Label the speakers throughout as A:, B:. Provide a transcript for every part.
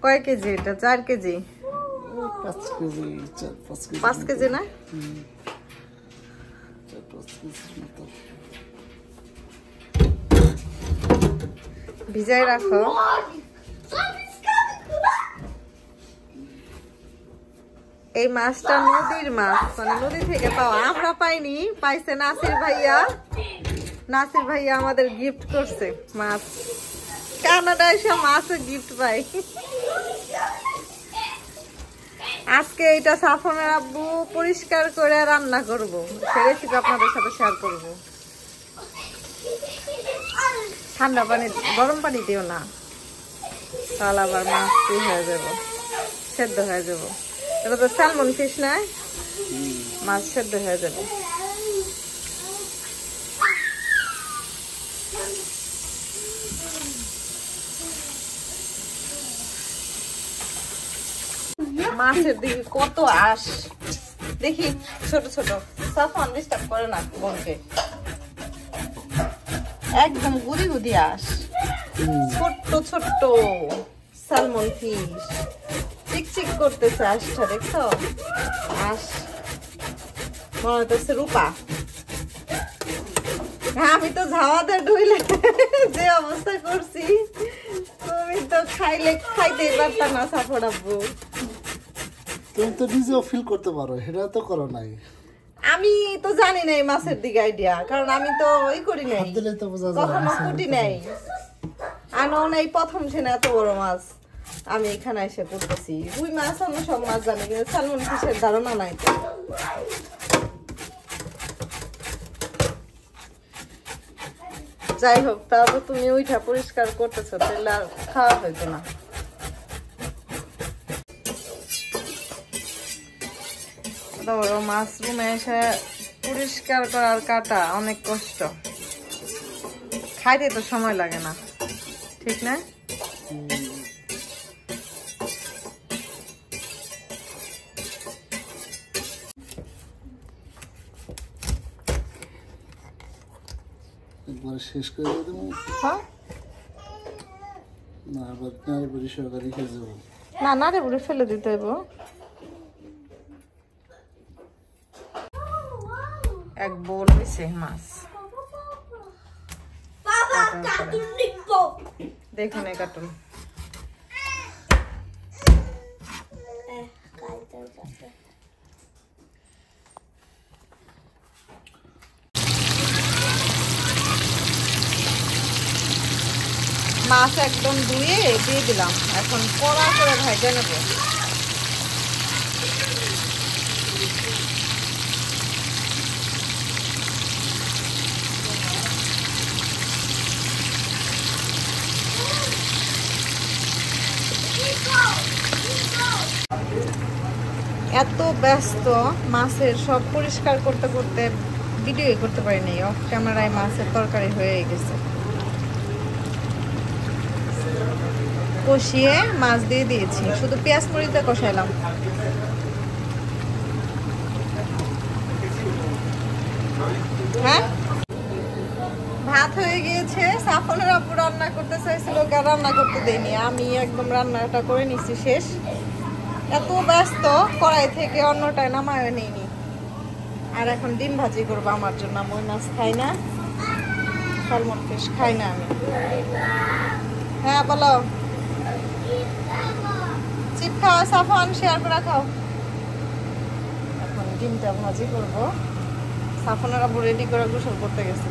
A: কয় কেজি এটা? 4 KG
B: 5 KG
A: 5 KG না?
B: 4-5 কেজির মতো
A: ভিজাই রাখো। এই মাছটা নদীর মাছ, মানে নদী থেকে পাওয়া, আমরা পাইনি, পাইছে নাসির ভাইয়া। নাসির ভাইয়া আমাদের গিফট করছে মাছ। কানাডায় এসে মাছের গিফট পাই। আজকে এটা সাফনের আব্বু পরিষ্কার করে রান্না করব, সে রেসিপি আপনাদের সাথে শেয়ার করব। ঠান্ডা পানি, গরম পানি দিও না, তাহলে আবার মাছ হয়ে যাব, সেদ্ধ হয়ে যাব। এটা তো স্যালমন ফিশ না, মাছ সেদ্ধ হয়ে যাবে। মাছের দিকে কত আঁশ দেখি, ছোট ছোট। সাফন ডিস্টার্ব করে না বোনকে, একদম গুদি গুদি আঁশ, ছোট্ট ছোট্ট স্যালমন ফিশ, চিকচিক করতেছে আঁশটা, দেখছো? আঁশ মনে হইতেছে রূপা। হ্যাঁ, আমি তো ঝাওয়াতে ঢুইলে যে অবস্থা করছি, তুমি তো খাইতেই পারতাম না সাফর আব্বু।
B: তুমি তো নিজেও ফিল করতে পারো, এটা তো করো নাই।
A: আমি তো জানি না এই মাছের দিকে আইডিয়া, কারণ আমি তো ওই করি নাই, কখনো কুটি নাই। আনো এই প্রথম সেনা এত বড় মাছ আমি এখানে এসে করতেছি। রুই মাছ আমি সব মাছ জানি, কিন্তু স্যালমন ফিশের ধারণা নাই তো। যাই হোক, তাও তো তুমি ওইটা পরিষ্কার করতেছো, তাহলে আর খাওয়া হইতো না। মাশরুমে এসে পরিষ্কার করার কাটা অনেক কষ্ট, খাইতে তো সময় লাগে না, ঠিক না?
B: একবার শেষ করে দেবো।
A: হ্যাঁ,
B: না আবার নাড়ে বুড়ি সহকারে খেয়ে যাবো।
A: না নাড়ে বুড়ি ফেলে দিতে হইব। এক বোল হয়েছে মাছ, দেখুন এই কার্টুন। মাছ একদম ধুয়ে দিয়ে দিলাম, এখন কড়া করে ভেজে নেব। এত ব্যস্ত মাছের সব পরিষ্কার করতে করতে ভিডিও করতে পারিনি, অফ ক্যামেরায় মাছের তরকারি হয়ে গেছে। কষিয়ে মাছ দিয়ে দিয়েছি, শুধু পেঁয়াজ মরিচে কষাইলাম। হ্যাঁ, ভাত হয়ে গিয়েছে। সাফনের আপু রান্না করতে চাইছিল, রান্না করতে দেয়নি, আমি একদম রান্নাটা করে নিচ্ছি শেষ। এত ব্যস্ত, কড়াই থেকে অন্যটায় নামায় নিইনি। আর এখন ডিম ভাজি করবো আমার জন্য, মই মাছ খাই না, স্যালমন ফিশ খাই না আমি। হ্যাঁ বলো, চিপ খাও সাফন, শেয়ার করে খাও। এখন ডিমটা ভাজি করবো। সাফনের আপু রেডি করে গোসল করতে গেছে,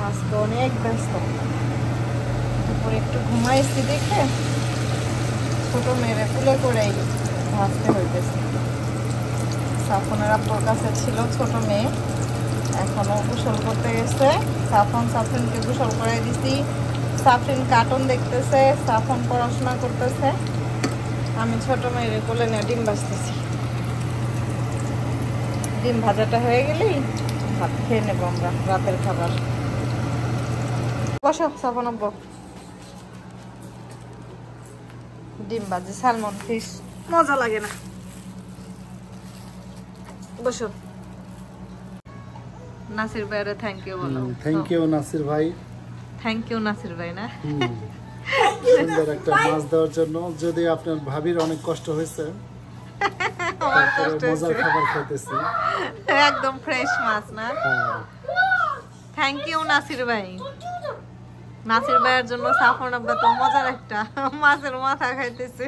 A: আজকে অনেক ব্যস্ত। দুপুরে একটু ঘুমাইছি দেখে ছোট মেয়েরে কুলে করেই ভাবতে হইতেছে। সাফনের আব্বুর কাছে ছিল ছোট মেয়ে, এখনো গোসল করতে গেছে। সাফরিনকে গোসল করে দিছি। সাফরিন কার্টুন দেখতেছে, সাফন পড়াশোনা করতেছে, আমি ছোট মেয়েরে কোলে নিয়ে ডিম ভাজতেছি। ডিম ভাজাটা হয়ে গেলেই ভাত খেয়ে নেবো আমরা, রাতের খাবার। বসো সাফন আব্বু, ডিম ভাজি স্যালমন ফিশ মজা লাগে না, বসো। নাসির ভাইরে থ্যাংক ইউ বলো।
B: থ্যাংক ইউ নাসির ভাই,
A: থ্যাংক ইউ নাসির ভাই না
B: সুন্দর একটা মাছ দেওয়ার জন্য। যদি আপনার ভাবির অনেক কষ্ট হয়েছে,
A: আমার
B: তারপরে
A: কষ্ট
B: মজার
A: হয়েছে।
B: খাবার খাইতেছি।
A: একদম ফ্রেশ মাছ না?
B: হ্যাঁ,
A: থ্যাংক ইউ নাসির ভাই। নাসির ভাইয়ের জন্য সাফন আব্বা তো মজার একটা মাছের মাথা খাইতেছে।